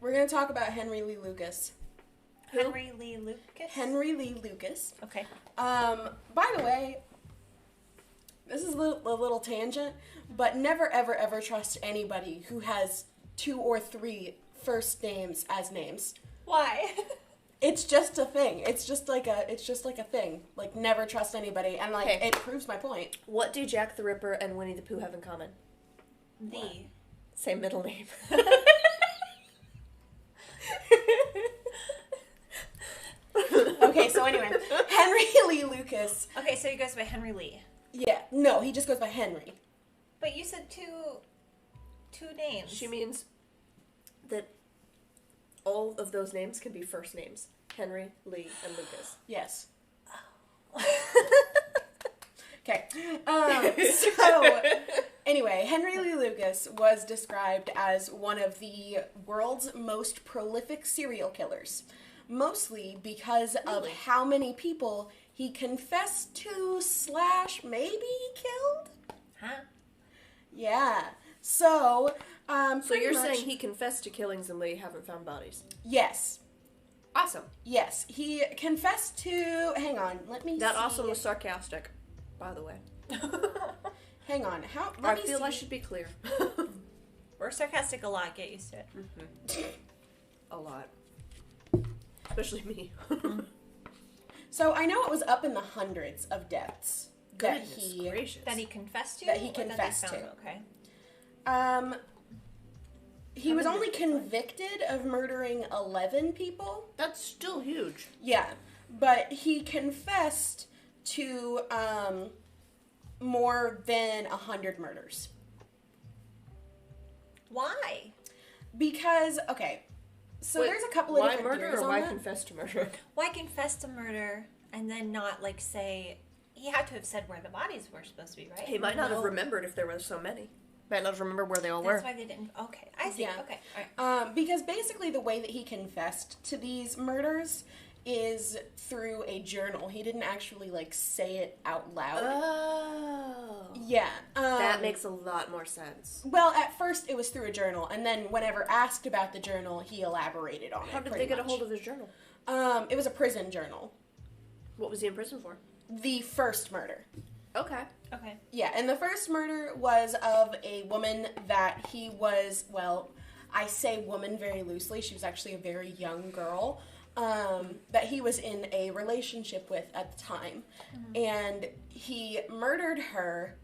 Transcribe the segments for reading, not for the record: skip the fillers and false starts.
We're going to talk about Henry Lee Lucas. Who? Henry Lee Lucas? Henry Lee Lucas. Okay. By the way, this is a little tangent, but never, ever, ever trust anybody who has 2 or 3 first names as names. Why? It's just a thing. It's just like a thing. Like, never trust anybody, and like it proves my point. What do Jack the Ripper and Winnie the Pooh have in common? Same middle name. Okay, so anyway, Henry Lee Lucas. Okay, so he goes by Henry Lee. Yeah, no, he just goes by Henry. But you said two names. She means that all of those names can be first names. Henry, Lee, and Lucas. Yes. Okay. So, anyway, Henry Lee Lucas was described as one of the world's most prolific serial killers. Mostly because of how many people he confessed to / maybe killed. Huh? Yeah. So, So you're saying he confessed to killings and they haven't found bodies? Yes. Awesome. Yes. He confessed to... Hang on. Let me That see. awesome was sarcastic, by the way. Hang on. I feel I should be clear. We're sarcastic a lot. Get used to it. Mm-hmm. A lot. Especially me. So I know it was up in the hundreds of deaths Goodness gracious. That he confessed to? That he or confessed that they to. found? Okay. He was only convicted of murdering 11 people. That's still huge. Yeah, but he confessed to more than 100 murders. Why? Because, okay, so there's a couple of why different murder theories or on why that. confess to murder? Why confess to murder and then not, like, say... He had to have said where the bodies were supposed to be, right? He might not have remembered if there were so many. Might not remember where they all were. That's why they didn't... Okay, I see. Yeah. Okay, all right. Because basically the way that he confessed to these murders is through a journal. He didn't actually, like, say it out loud. Oh. Yeah. That makes a lot more sense. Well, at first it was through a journal, and then whenever asked about the journal, he elaborated on it. How did they get a hold of his journal? It was a prison journal. What was he in prison for? The first murder. Okay. Okay. Yeah, and the first murder was of a woman that he was, well, I say woman very loosely. She was actually a very young girl that he was in a relationship with at the time. Mm-hmm. And he murdered her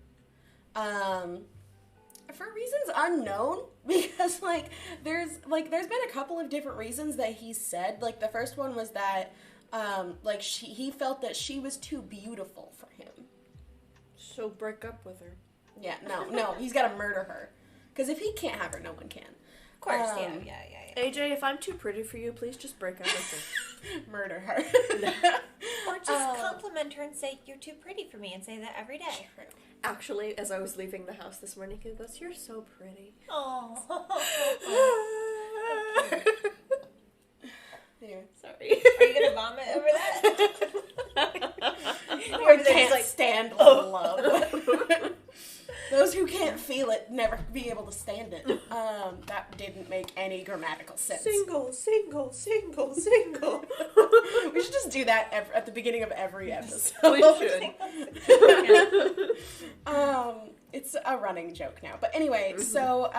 for reasons unknown, because, there's been a couple of different reasons that he said. Like, the first one was that, he felt that she was too beautiful for him. So break up with her. Yeah, no, he's got to murder her. Because if he can't have her, no one can. Of course, yeah. AJ, if I'm too pretty for you, please just break up with me. Murder her. Or just compliment her and say, you're too pretty for me, and say that every day. Actually, as I was leaving the house this morning, he goes, you're so pretty. Oh. Yeah. Sorry. Are you going to vomit over that? Or can't stand love. Those who can't feel it never be able to stand it. That didn't make any grammatical sense. Single. We should just do that at the beginning of every episode. We should. It's a running joke now. But anyway, so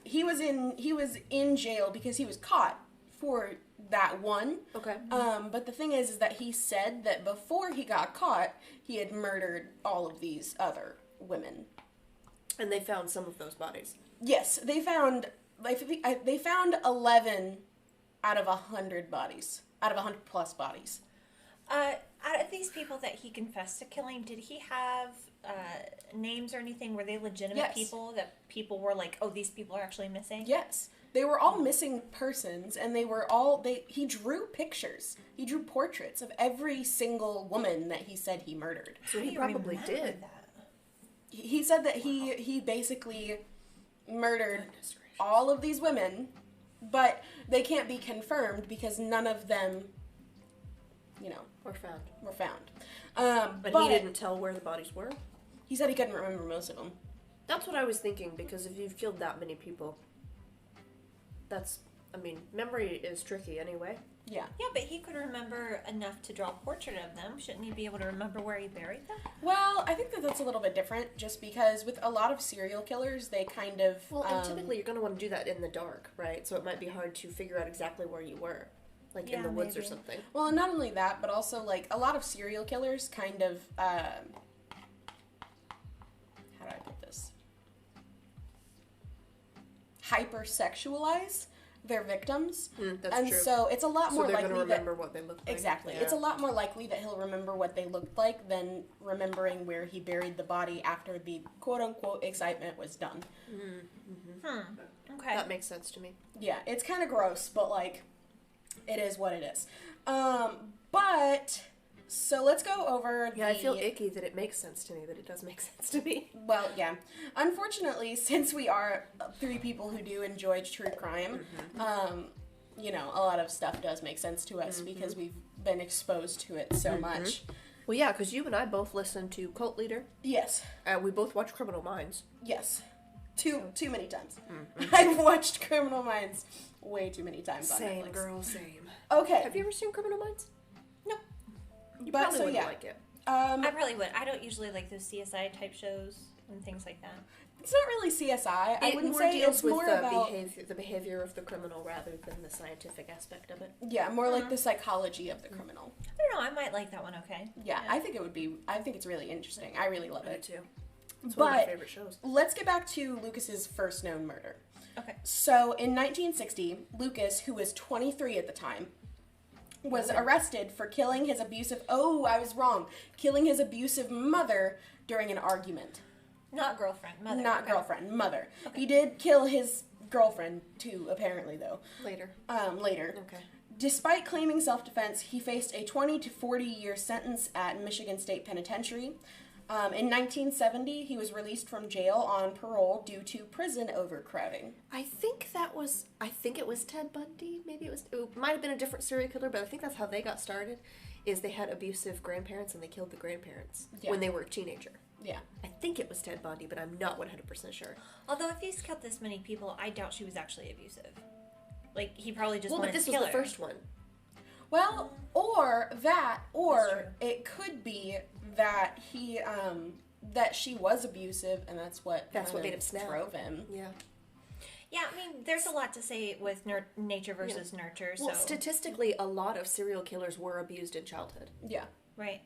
he was in jail because he was caught for that one. Okay. But the thing is that he said that before he got caught, he had murdered all of these other women. And they found some of those bodies. Yes, they found 11 out of 100 bodies. Out of 100 plus bodies. Out of these people that he confessed to killing, did he have names or anything? Were they legitimate people that people were like, oh, these people are actually missing? Yes. They were all missing persons, and he drew pictures. He drew portraits of every single woman that he said he murdered. So he probably did. That? He said that he basically murdered all of these women, but they can't be confirmed because none of them, were found. But he didn't tell where the bodies were? He said he couldn't remember most of them. That's what I was thinking, because if you've killed that many people, that's I mean, memory is tricky anyway. Yeah. Yeah, but he could remember enough to draw a portrait of them. Shouldn't he be able to remember where he buried them? Well, I think that that's a little bit different, just because with a lot of serial killers, they kind of... Well, and typically you're going to want to do that in the dark, right? So it might be hard to figure out exactly where you were. Like in the woods or something. Well, and not only that, but also, like, a lot of serial killers kind of, how do I put this? Hypersexualize their victims. That's and true. So it's a lot more they're likely going to remember what they looked like. Exactly. Yeah. It's a lot more likely that he'll remember what they looked like than remembering where he buried the body after the quote-unquote excitement was done. Okay. That makes sense to me. Yeah, it's kind of gross, but, like, it is what it is. But, so let's go over I feel icky that it makes sense to me, that it does make sense to me. Well, yeah. Unfortunately, since we are three people who do enjoy true crime, you know, a lot of stuff does make sense to us because we've been exposed to it so much. Well, yeah, because you and I both listen to Cult Leader. Yes. We both watch Criminal Minds. Yes. Too many times. I've watched Criminal Minds way too many times on Same, Netflix. girl, same. Okay. Have you ever seen Criminal Minds? No. You But, probably so, wouldn't yeah. like it. I probably would. I don't usually like those CSI type shows and things like that. It's not really CSI. I wouldn't say deals it's with more the about... behavior of the criminal rather than the scientific aspect of it. Yeah, more like the psychology of the criminal. I don't know. I might like that one. Okay. Yeah, I think it would be... I think it's really interesting. I really love I do it. too. It's one of my But favorite shows. let's get back to Lucas's first known murder. Okay. So, in 1960, Lucas, who was 23 at the time, was arrested for killing his abusive... Oh, I was wrong. Killing his abusive mother during an argument. Not girlfriend. Mother. Not okay. girlfriend, mother. Okay. He did kill his girlfriend, too, apparently, though. Later. Later. Okay. Despite claiming self-defense, he faced a 20 to 40-year sentence at Michigan State Penitentiary. In 1970, he was released from jail on parole due to prison overcrowding. I think it was Ted Bundy. Maybe it might have been a different serial killer, but I think that's how they got started, is they had abusive grandparents and they killed the grandparents when they were a teenager. Yeah. I think it was Ted Bundy, but I'm not 100% sure. Although if he's killed this many people, I doubt she was actually abusive. Like, he probably just Well, wanted but this to was kill the her. first one. Well, or it could be that he, that she was abusive, and that's what made him snap. drove him. Yeah. Yeah, I mean, there's a lot to say with nature versus nurture. Well, so statistically, a lot of serial killers were abused in childhood. Yeah. right.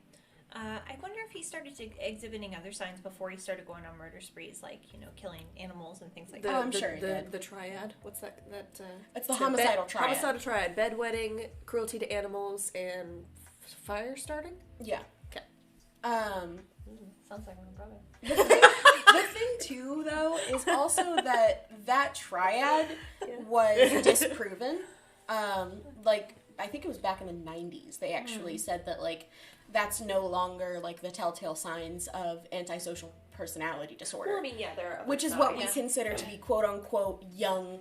I wonder if he started exhibiting other signs before he started going on murder sprees, like, you know, killing animals and things like that. I'm sure he did. The triad. What's that? It's the homicidal triad. Homicidal triad. Bedwetting, cruelty to animals, and fire starting? Yeah. Okay. Sounds like my brother. The thing, too, though, is also that triad was disproven. Like, I think it was back in the 90s. They actually said that, like, that's no longer, like, the telltale signs of antisocial personality disorder. Well, I mean, yeah, there are. Which is what we consider to be quote-unquote young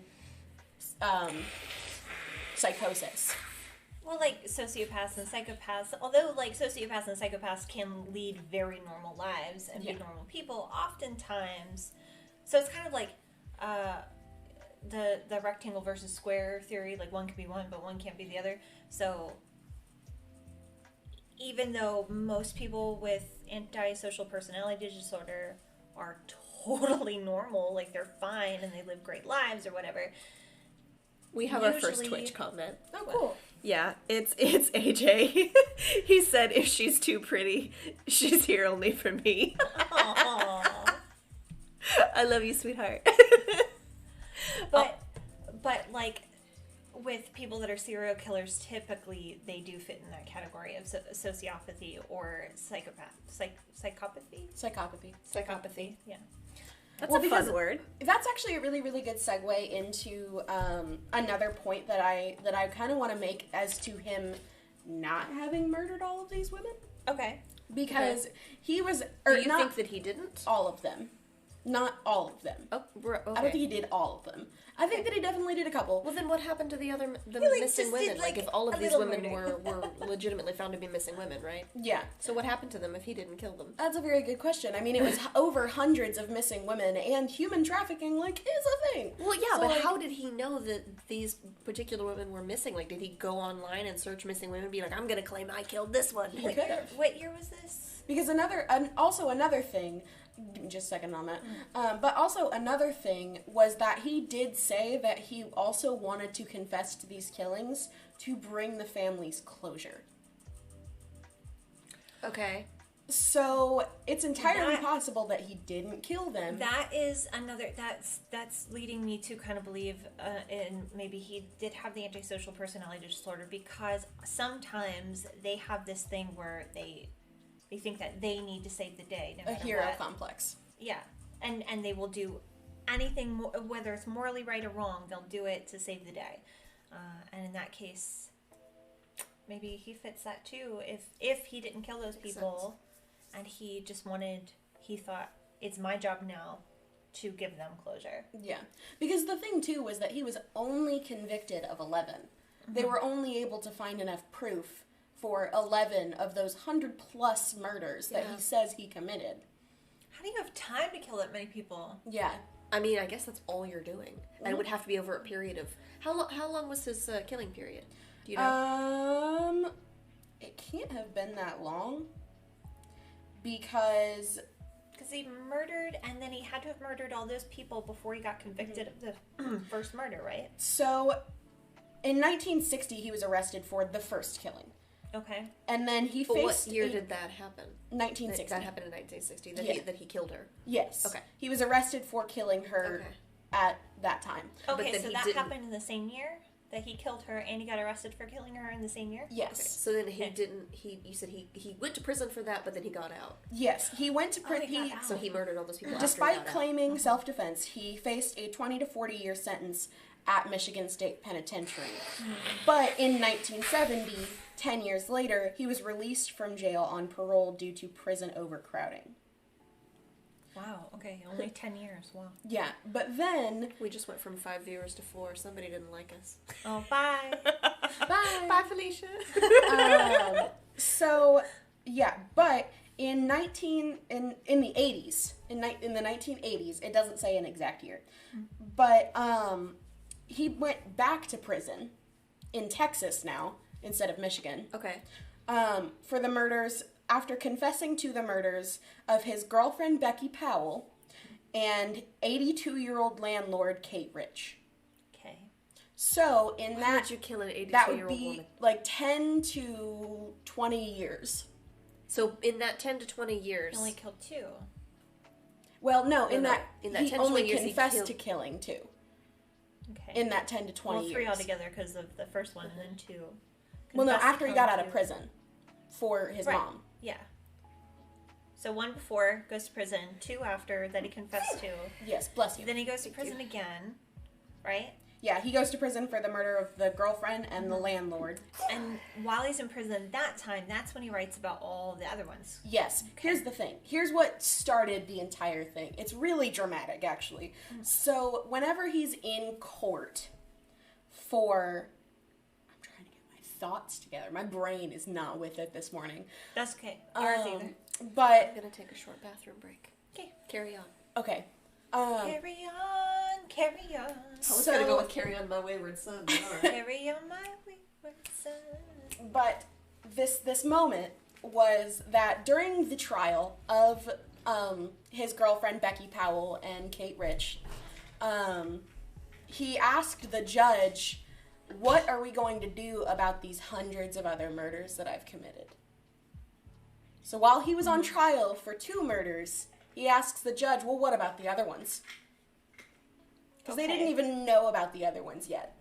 psychosis. Well, like, sociopaths and psychopaths, although, like, sociopaths and psychopaths can lead very normal lives and be normal people, oftentimes, so it's kind of like the rectangle versus square theory, like, one can be one, but one can't be the other. So, even though most people with antisocial personality disorder are totally normal, like, they're fine and they live great lives or whatever. We have our first Twitch comment. Oh, cool. Yeah, it's AJ. He said, if she's too pretty, she's here only for me. Aww. I love you, sweetheart. But like, with people that are serial killers, typically they do fit in that category of sociopathy or psychopathy. Psychopathy. Yeah. That's Well, a fun because word. That's actually a really, really good segue into another point that I kind of want to make as to him not having murdered all of these women. Okay. Because he was... Do you think that he didn't? All of them. Not all of them. Oh, okay. I don't think he did all of them. I think that he definitely did a couple. Well, then what happened to the missing just women? did, Like, like, if all of a these little women murder. were legitimately found to be missing women, right? Yeah. So what happened to them if he didn't kill them? That's a very good question. I mean, it was over hundreds of missing women, and human trafficking, like, is a thing. Well, yeah, So, but like, how did he know that these particular women were missing? Like, did he go online and search missing women and be like, I'm gonna claim I killed this one? He could have. What year was this? Because also another thing, just a second on that, but also another thing was that he did say that he also wanted to confess to these killings to bring the families closure. Okay. So it's entirely That- possible that he didn't kill them. That is another. That's leading me to kind of believe, in maybe he did have the antisocial personality disorder, because sometimes they have this thing where they think that they need to save the day, no A matter hero what. complex. Yeah, and they will do anything, whether it's morally right or wrong, they'll do it to save the day. And in that case, maybe he fits that too. If he didn't kill those people, and he just he thought, it's my job now to give them closure. Yeah. Because the thing, too, was that he was only convicted of 11. They were only able to find enough proof for 11 of those 100-plus murders that he says he committed. How do you have time to kill that many people? Yeah. I mean, I guess that's all you're doing. And it would have to be over a period of... How long was his killing period? Do you know? It can't have been that long. Because he murdered, and then he had to have murdered all those people before he got convicted of the first murder, right? So, in 1960, he was arrested for the first killing. Okay. And then he But faced... what year did that happen? 1960. That happened in 1960, that he killed her. Yes. Okay. He was arrested for killing her Okay. at that time. Okay, then so he that didn't- happened in the same year that he killed her, and he got arrested for killing her in the same year? Yes. Okay. So then he Okay. didn't... You said he went to prison for that, but then he got out. Yes. He went to Oh, prison. he got out. So he murdered all those people after he Despite got out. claiming self-defense, he faced a 20 to 40-year sentence at Michigan State Penitentiary. But in 1970, 10 years later, he was released from jail on parole due to prison overcrowding. Wow, okay, only 10 years, wow. Yeah, but then... We just went from 5 viewers to 4. Somebody didn't like us. Oh, bye. Bye! Bye, Felicia. So, yeah, but in the 80s, in the 1980s, it doesn't say an exact year, but he went back to prison in Texas now instead of Michigan. Okay. For the murders, after confessing to the murders of his girlfriend Becky Powell and 82-year-old landlord Kate Rich. Okay. So in Why that, would you kill an 82-year-old that would be woman? like 10 to 20 years. So in that 10 to 20 years... He only killed 2. Well, no, No, in no. that, In that he 10 to only 20 years, he confessed killed- to killing two. Okay. In that 10 to 20 well, 3 years. altogether because of the first one, and then 2. Well, no, Confessed to after he killing got out of 2. prison for his Right. mom. Yeah. So 1 before, goes to prison. 2 after, that he confessed to. Yes, bless you. Then he goes to Thank prison you. again, right? Yeah, he goes to prison for the murder of the girlfriend and the landlord. And while he's in prison that time, that's when he writes about all the other ones. Yes, here's the thing. Here's what started the entire thing. It's really dramatic, actually. So, whenever he's in court for... I'm trying to get my thoughts together. My brain is not with it this morning. That's okay. Ours either. But, I'm going to take a short bathroom break. Okay. Carry on. okay. Carry on, carry on. I was going to go with Carry On My Wayward Son. But all right. Carry on my wayward son. But this moment was that during the trial of his girlfriend Becky Powell and Kate Rich, he asked the judge, "What are we going to do about these hundreds of other murders that I've committed?" So while he was on trial for 2 murders, he asks the judge, "Well, what about the other ones?" Because they didn't Okay. even know about the other ones yet.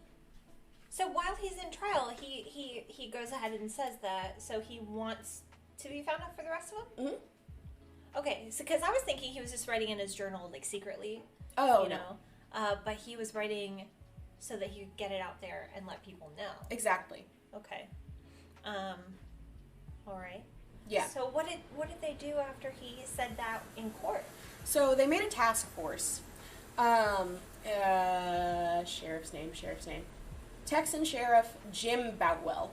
So while he's in trial, he goes ahead and says that, so he wants to be found out for the rest of them? Mhm. Okay, so because I was thinking he was just writing in his journal, like, secretly, Oh, you no. know. But he was writing so that he could get it out there and let people know. Exactly. Okay. All right. Yeah. So what did they do after he said that in court? So they made a task force, Sheriff's name. Texan Sheriff Jim Boutwell.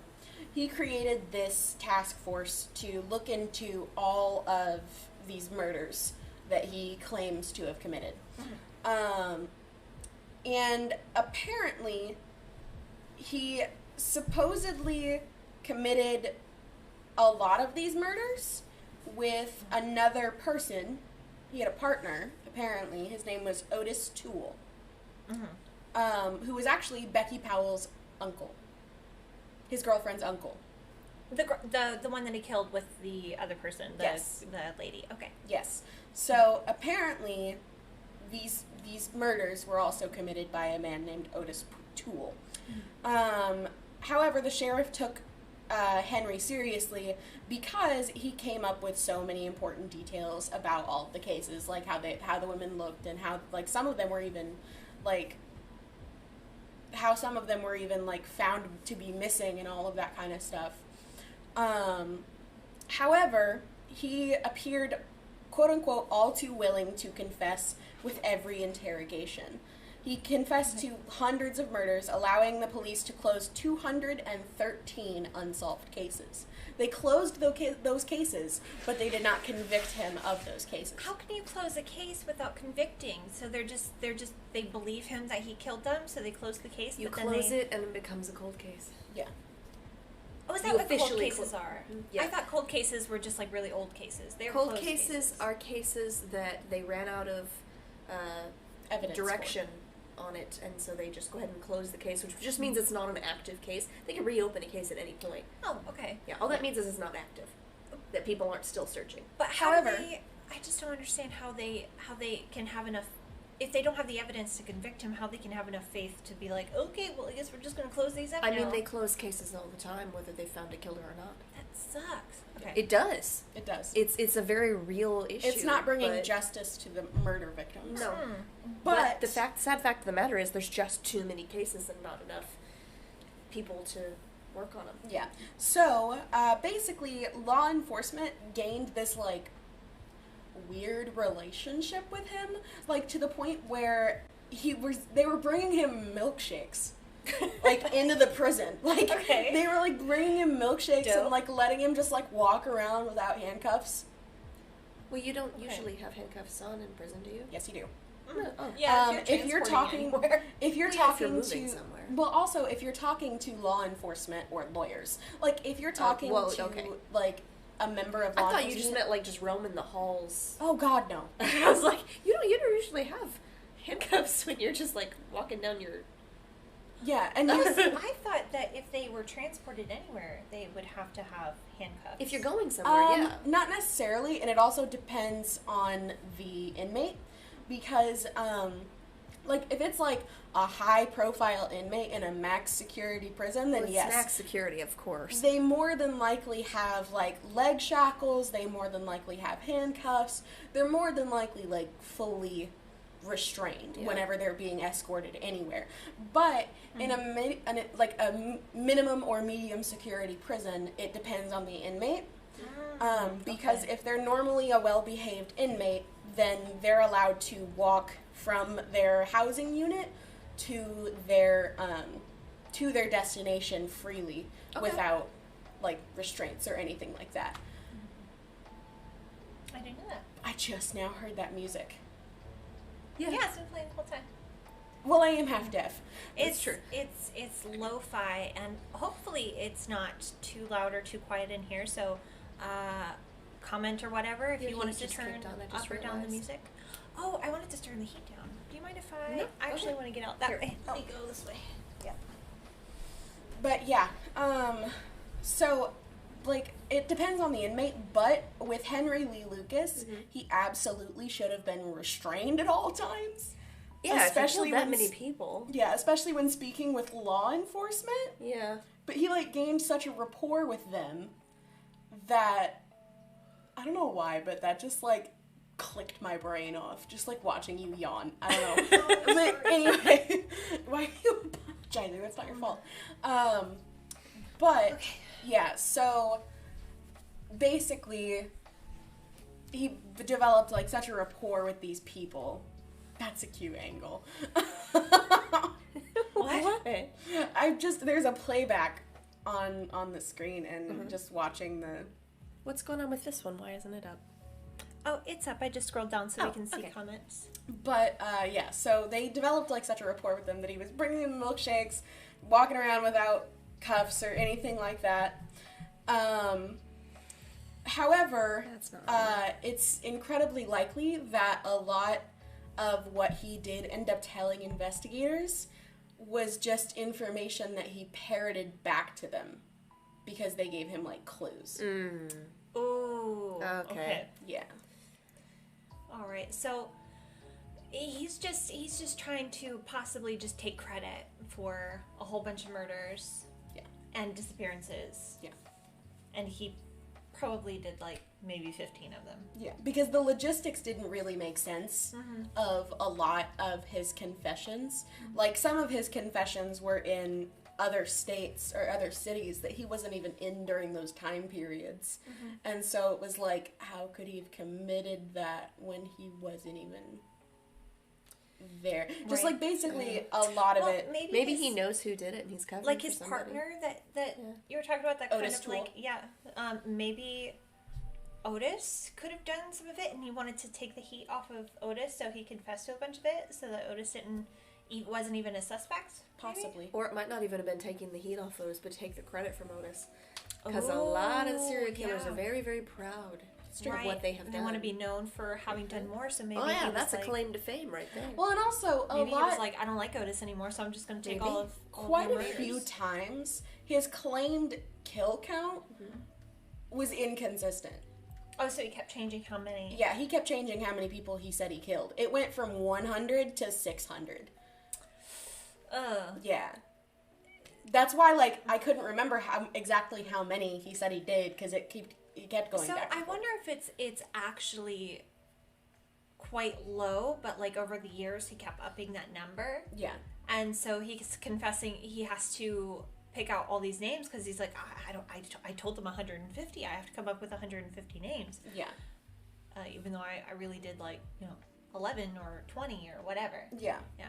He created this task force to look into all of these murders that he claims to have committed. And apparently, he supposedly committed a lot of these murders with another person. He had a partner, apparently. His name was Otis Toole, who was actually Becky Powell's uncle. His girlfriend's uncle. The one that he killed with the other person, the lady. Okay. Yes. So apparently, these murders were also committed by a man named Otis Toole. However, the sheriff took Henry seriously because he came up with so many important details about all of the cases, like how the women looked and how some of them were even found to be missing and all of that kind of stuff. However, he appeared, quote unquote, all too willing to confess with every interrogation. He confessed to hundreds of murders, allowing the police to close 213 unsolved cases. They closed those cases, but they did not convict him of those cases. How can you close a case without convicting? So they believe him that he killed them, so they close the case. You close it and it becomes a cold case. Yeah. Oh, is that what cold cases are? Yeah. I thought cold cases were just really old cases. They were cold cases are cases that they ran out of evidence direction on it, and so they just go ahead and close the case, which just means it's not an active case. They can reopen a case at any point. Oh, okay. Yeah, all that means is it's not active. That people aren't still searching. But however, I just don't understand how they can have enough. If they don't have the evidence to convict him, how they can have enough faith to be like, okay, well, I guess we're just going to close these up now. I mean, they close cases all the time, whether they found a killer or not. That sucks. Okay. It does. It does. It's a very real issue. It's not bringing justice to the murder victims. No. But the sad fact of the matter is there's just too many cases and not enough people to work on them. Yeah. So, basically, law enforcement gained this, weird relationship with him, to the point where they were bringing him milkshakes. Into the prison. Okay. They were, bringing him milkshakes Dope. and, letting him just, walk around without handcuffs. Well, you don't usually have handcuffs on in prison, do you? Yes, you do. No. Oh. Yeah, if you're talking somewhere, if you're talking to law enforcement or lawyers, if you're talking a member of law enforcement. I thought you just meant just roaming the halls. Oh God, no. I was like, you don't usually have handcuffs when you're just walking down your. Yeah, and I thought that if they were transported anywhere, they would have to have handcuffs. If you're going somewhere, yeah. Not necessarily, and it also depends on the inmate. Because, if it's, a high-profile inmate in a max security prison, then yes. Max security, of course. They more than likely have, leg shackles. They more than likely have handcuffs. They're more than likely, fully restrained whenever they're being escorted anywhere. But in a minimum or medium security prison, it depends on the inmate. Because if they're normally a well-behaved inmate, then they're allowed to walk from their housing unit to their destination freely without restraints or anything like that. I didn't know that. I just now heard that music. Yeah, it's been playing the whole time. Well, I am half deaf. It's true. It's lo-fi, and hopefully it's not too loud or too quiet in here. So, comment or whatever if you want us to turn up or down the music. Oh, I wanted to turn the heat down. Do you mind if I actually want to get out that way? Let me go this way. Yeah. But yeah, so it depends on the inmate, but with Henry Lee Lucas, he absolutely should have been restrained at all times. Yeah, especially that many people. Yeah, especially when speaking with law enforcement. Yeah. But he gained such a rapport with them that I don't know why, but that just clicked my brain off. Just watching you yawn. I don't know. But anyway, why are you apologizing? That's not your fault. But yeah, so basically he developed such a rapport with these people That's a cute angle. What? There's a playback on the screen, and just watching the... What's going on with this one? Why isn't it up? Oh, it's up. I just scrolled down so we can see okay. comments. But, yeah, so they developed, like, such a rapport with him that he was bringing them milkshakes, walking around without cuffs or anything like that. However, That's not right. it's incredibly likely that a lot of what he did end up telling investigators was just information that he parroted back to them because they gave him, like, clues. Ooh. Okay. Yeah. All right. So he's just trying to possibly just take credit for a whole bunch of murders. Yeah. And disappearances. Yeah. And he probably did like maybe 15 of them. Yeah, because the logistics didn't really make sense of a lot of his confessions. Like, some of his confessions were in other states or other cities that he wasn't even in during those time periods. And so it was like, how could he have committed that when he wasn't even there? Just Right. like basically a lot of Well, it. Maybe he knows who did it and he's covering like for his somebody. partner that you were talking about, that kind Otis of like Toole. maybe Otis could have done some of it, and he wanted to take the heat off of Otis, so he confessed to a bunch of it, so that Otis wasn't even a suspect. Maybe? Possibly. Or it might not even have been taking the heat off Otis, but take the credit from Otis. Because a lot of serial killers yeah. are very, very proud of Right. what they have And done. they want to be known for having done more, so maybe Oh yeah, he was that's like, a claim to fame right there. Well, and also maybe he was like, I don't like Otis anymore, so I'm just going to take Maybe. all of quite the a few murders. times his claimed kill count was inconsistent. Oh, so he kept changing how many? Yeah, he kept changing how many people he said he killed. It went from 100 to 600. Yeah. That's why, like, I couldn't remember exactly how many he said he did, because he kept going So back. I wonder if it's actually quite low, but like over the years he kept upping that number, Yeah. and so he's confessing he has to pick out all these names because he's like, I told them 150. I have to come up with 150 names. Yeah. Even though I really did like 11 or 20 or whatever. Yeah. Yeah.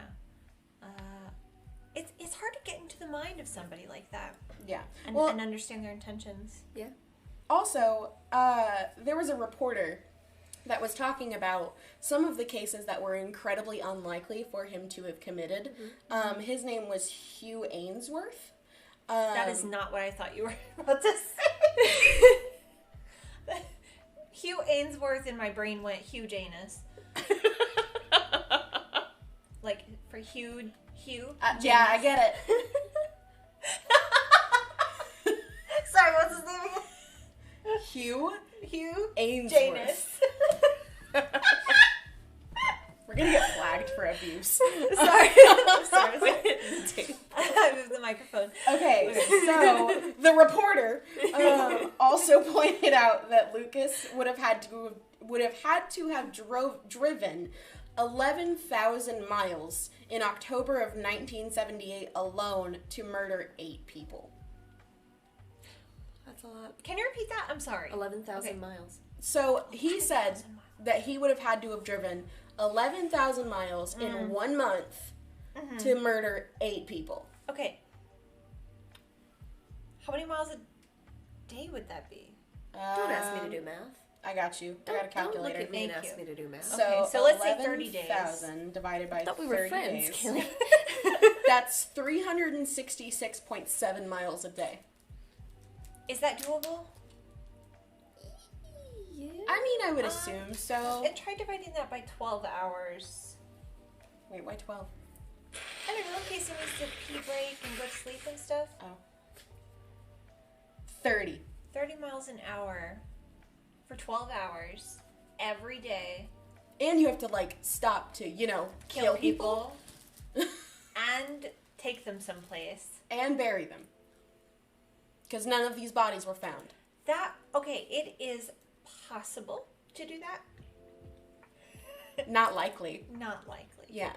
It's hard to get into the mind of somebody like that Yeah. and, Well, and understand their intentions. Yeah. also, there was a reporter that was talking about some of the cases that were incredibly unlikely for him to have committed. His name was Hugh Ainsworth. That is not what I thought you were about to say. Hugh Ainsworth in my brain went Hugh Janus. Like for Hugh. Yeah, I get it. Sorry, what's his name again? Hugh Ainsworth. Janus. We're gonna get flagged for abuse. Sorry. I'm sorry. I moved the microphone. Okay, so the reporter also pointed out that Lucas would have had to have driven 11,000 miles in October of 1978 alone to murder 8 people. That's a lot. Can you repeat that? I'm sorry. 11,000 Okay. miles. So he said that he would have had to have driven 11,000 miles in 1 month to murder 8 people. Okay. How many miles a day would that be? Don't ask me to do math. I got you. I got a calculator. Don't look at me and Thank ask you. me to do math. So, Okay, so let's say 30 days. 11,000 divided by I thought 30 we were friends, days. Kelly. That's 366.7 miles a day. Is that doable? Yeah. I mean, I would assume so. And try dividing that by 12 hours. Wait, why 12? I don't know, in case he needs to pee break and go to sleep and stuff. Oh. 30. 30 miles an hour for 12 hours every day. And you have to, like, stop to, kill people. And take them someplace. And bury them. Because none of these bodies were found. It is possible to do that. Not likely. Not likely. Yeah.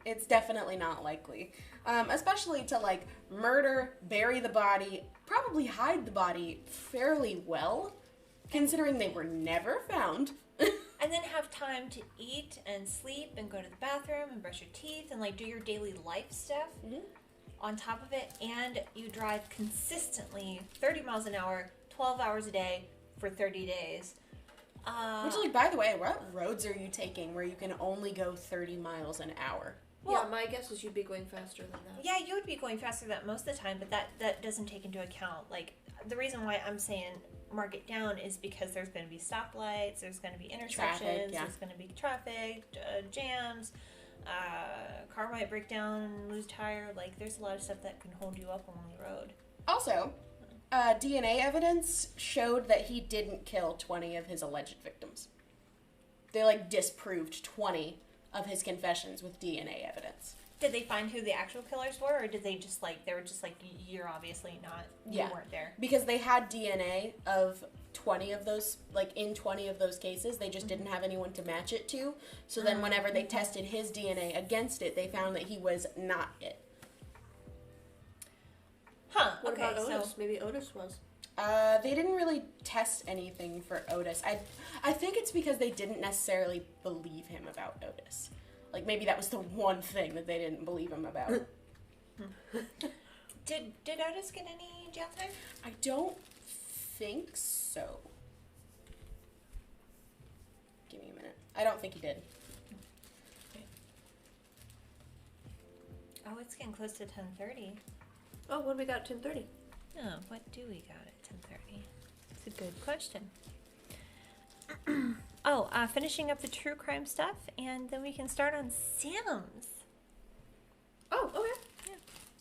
It's definitely not likely. Especially to, like, murder, bury the body, probably hide the body fairly well, considering they were never found. and then have time to eat and sleep and go to the bathroom and brush your teeth and like do your daily life stuff on top of it, and you drive consistently 30 miles an hour, 12 hours a day for 30 days. Which, like, by the way, what roads are you taking where you can only go 30 miles an hour? Well, yeah, my guess is you'd be going faster than that. Yeah, you would be going faster than that most of the time, but that doesn't take into account, like, the reason why I'm saying mark it down is because there's going to be stoplights, there's going to be intersections, there's going to be traffic, jams, car might break down, lose tire, like, there's a lot of stuff that can hold you up on the road. Also, DNA evidence showed that he didn't kill 20 of his alleged victims. They, like, disproved 20 of his confessions with DNA evidence. Did they find who the actual killers were, or did they just, like, they were just like, you're obviously not, you weren't there? Because they had DNA of 20 of those, like, in 20 of those cases, they just didn't have anyone to match it to. So then whenever they tested his DNA against it, they found that he was not it. Huh, What okay, about Otis? so... Maybe Otis was. They didn't really test anything for Otis. I think it's because they didn't necessarily believe him about Otis. Like, maybe that was the one thing that they didn't believe him about. Did Otis get any jail time? I don't think so. Give me a minute. I don't think he did. Oh, it's getting close to 10:30. Oh, what do we got at 10:30? Oh, what do we got at 10:30? It's a good question. Finishing up the true crime stuff, and then we can start on Sam's. Oh, okay. Yeah.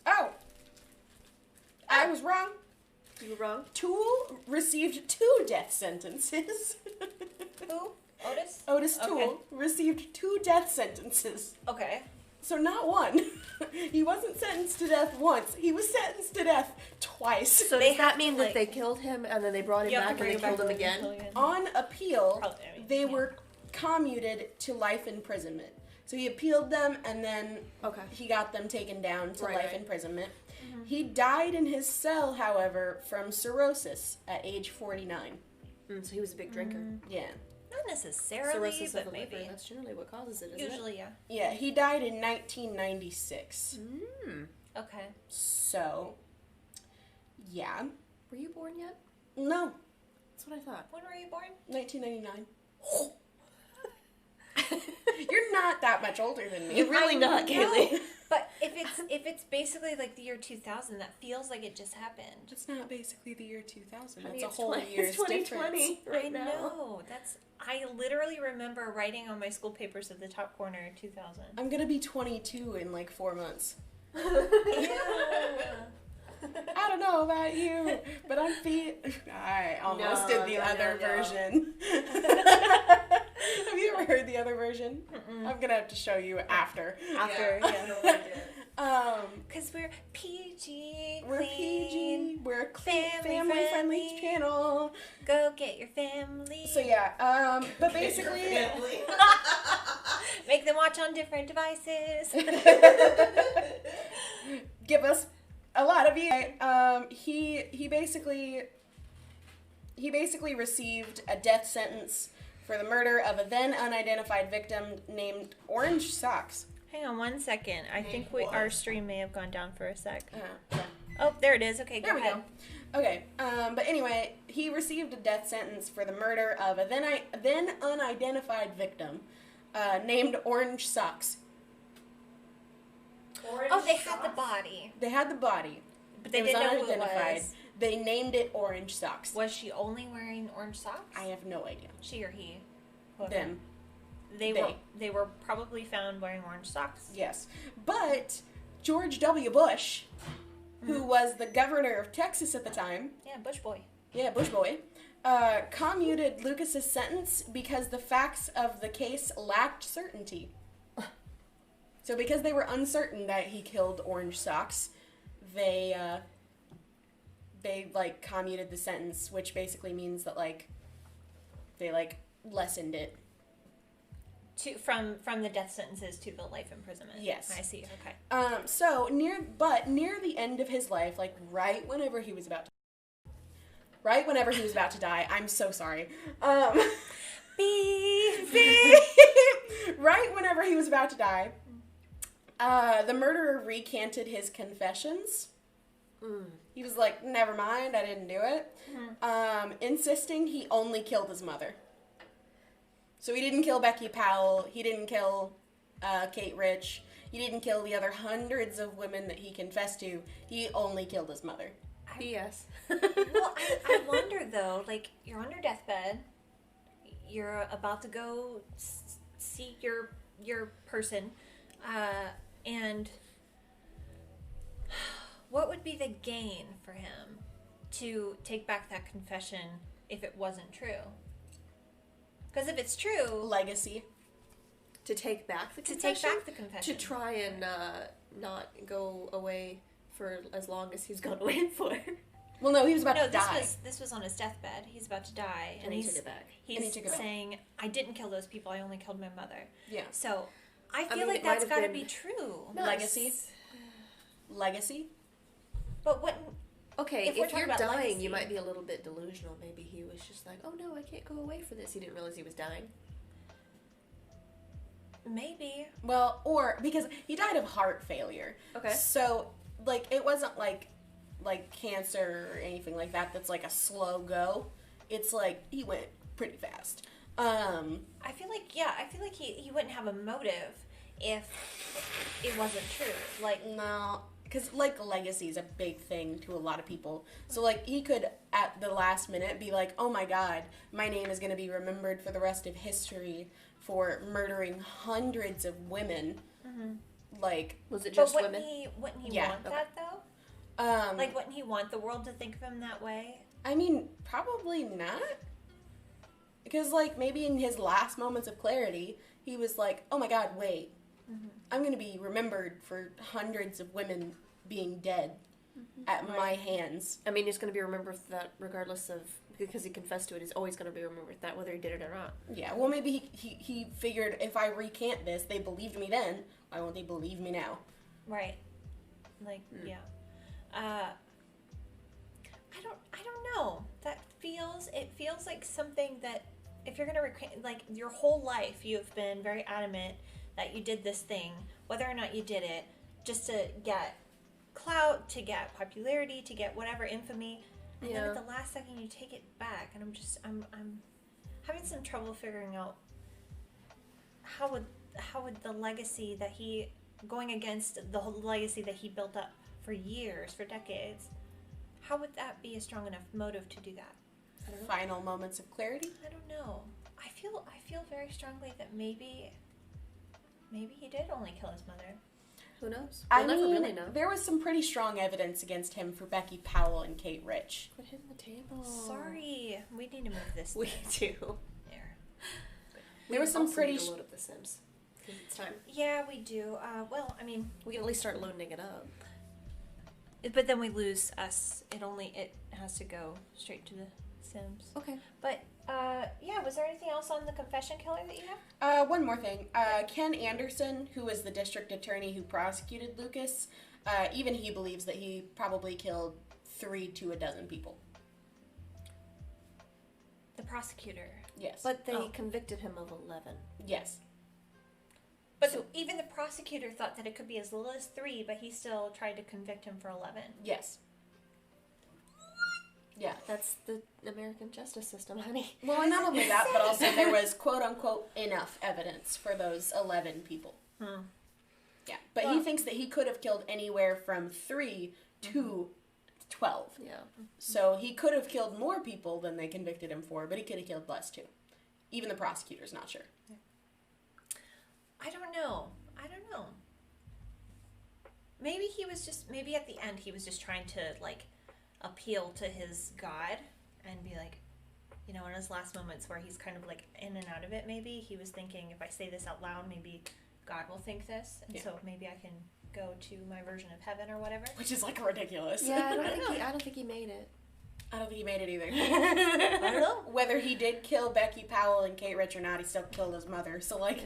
Oh! I was wrong. You were wrong. Toole received 2 death sentences. Who? Otis? Otis Toole received 2 death sentences. Okay. So not one. He wasn't sentenced to death once. He was sentenced to death twice. So does that mean that they killed him and then they brought him You have back to and they bring killed him him again? On appeal, they yeah. were commuted to life imprisonment. So he appealed them, and then he got them taken down to life imprisonment. Mm-hmm. He died in his cell, however, from cirrhosis at age 49. So he was a big drinker. Yeah. Not necessarily, Cirrhosis but of the maybe. liver. That's generally what causes it, isn't Usually, yeah. Yeah, he died in 1996. Okay. So, yeah. Were you born yet? No, That's what I thought. When were you born? 1999. You're not that much older than me. You're really not, Kaylee. But if it's basically like the year 2000, that feels like it just happened. It's not basically the year 2000. That's It's a whole 20 year's it's 2020 difference. right I now. know. I literally remember writing on my school papers at the top corner 2000. I'm gonna be 22 in like 4 months. I don't know about you, but I'm I almost did the other version. Have you ever heard the other version? Mm-mm. I'm gonna have to show you after. Because we're PG, We're clean, PG. We're a family friendly friendly channel. Go get your family. So yeah, but basically, make them watch on different devices. give us a lot of you. He basically received a death sentence for the murder of a then unidentified victim named Orange Socks. Hang on 1 second. I think our stream may have gone down for a sec. Yeah. Oh, there it is. Okay, go ahead. Go. Okay, but anyway, he received a death sentence for the murder of a then unidentified victim named Orange Socks. They had the body. They had the body, But they it was didn't know who it unidentified. was. They named it Orange Socks. Was she only wearing orange socks? I have no idea. She or he? Whoever. Them. They were probably found wearing orange socks. Yes. But George W. Bush, who was the governor of Texas at the time. Yeah, Bush boy. Yeah, Bush boy. Commuted Lucas's sentence because the facts of the case lacked certainty. So because they were uncertain that he killed Orange Socks, they commuted the sentence, which basically means that they lessened it. From the death sentences to the life imprisonment. Yes. I see. Okay. So near the end of his life, right whenever he was about to die. I'm so sorry. Beep. Right whenever he was about to die, the murderer recanted his confessions. He was like, never mind, I didn't do it. Insisting he only killed his mother. So he didn't kill Becky Powell, he didn't kill Kate Rich, he didn't kill the other hundreds of women that he confessed to, he only killed his mother. P.S. Well, I wonder though, like, you're on your deathbed, you're about to go see your person, and what would be the gain for him to take back that confession if it wasn't true? Because if it's true, Legacy. To take back the confession? To try and not go away for as long as he's gone away for. Well, no, he was about to die. This was on his deathbed. He's about to die, and he took it back. He's saying, "I didn't kill those people. I only killed my mother." Yeah. So I feel like that's got to be true. No, Legacy. But what? Okay, if you're dying, legacy, you might be a little bit delusional. Maybe he was just like, "Oh no, I can't go away for this." He didn't realize he was dying. Maybe. Well, or because he died of heart failure. Okay. So, like, it wasn't like cancer or anything like that that's like a slow go. It's like he went pretty fast. I feel like he wouldn't have a motive if it wasn't true. Like, no, because like legacy is a big thing to a lot of people. So like he could at the last minute be like, oh my god, my name is going to be remembered for the rest of history for murdering hundreds of women. Like, was it just women? Wouldn't he want that though? Like, wouldn't he want the world to think of him that way? I mean, probably not. Because, like, maybe in his last moments of clarity, he was like, oh my god, wait. I'm going to be remembered for hundreds of women being dead at my hands. I mean, he's going to be remembered for that regardless of, because he confessed to it, he's always going to be remembered for that, whether he did it or not. Yeah, well, maybe he figured if I recant this, they believed me then, why won't they believe me now? Right. Like, yeah. I don't know. It feels like something that if you're gonna like your whole life you've been very adamant that you did this thing, whether or not you did it, just to get clout, to get popularity, to get whatever infamy, and then at the last second you take it back, and I'm having some trouble figuring out how would the legacy that he going against the whole legacy that he built up for years, for decades, how would that be a strong enough motive to do that? Final moments of clarity? I don't know. I feel very strongly that maybe he did only kill his mother. Who knows? We'll never really know. There was some pretty strong evidence against him for Becky Powell and Kate Rich. Put him on the table. Sorry, we need to move this. We do. There. There was some pretty. Need to load up The Sims. It's time. Yeah, we do. Well, I mean, we can at least start loading it up. But then we lose us. It has to go straight to the Sims. Okay. But yeah, was there anything else on the confession killer that you have? One more thing. Ken Anderson, who was the district attorney who prosecuted Lucas, even he believes that he probably killed 3 to a dozen people. The prosecutor. Yes. But they convicted him of 11. Yes. But so, even the prosecutor thought that it could be as little as 3, but he still tried to convict him for 11. Yes. Yeah. That's the American justice system, honey. Well, and not only that, but also there was quote-unquote enough evidence for those 11 people. Yeah. But he thinks that he could have killed anywhere from 3 to 12. Yeah. So he could have killed more people than they convicted him for, but he could have killed less too. Even the prosecutor's not sure. I don't know. Maybe at the end he was just trying to, like, appeal to his God and be like, you know, in his last moments where he's kind of, like, in and out of it, maybe he was thinking, if I say this out loud, maybe God will think this, and so maybe I can go to my version of heaven or whatever. Which is, like, ridiculous. Yeah, I don't think he made it. I don't think he made it either. I don't know. Whether he did kill Becky Powell and Kate Rich or not, he still killed his mother. So, like...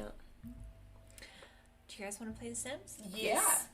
Do you guys want to play The Sims? Yeah. Yes.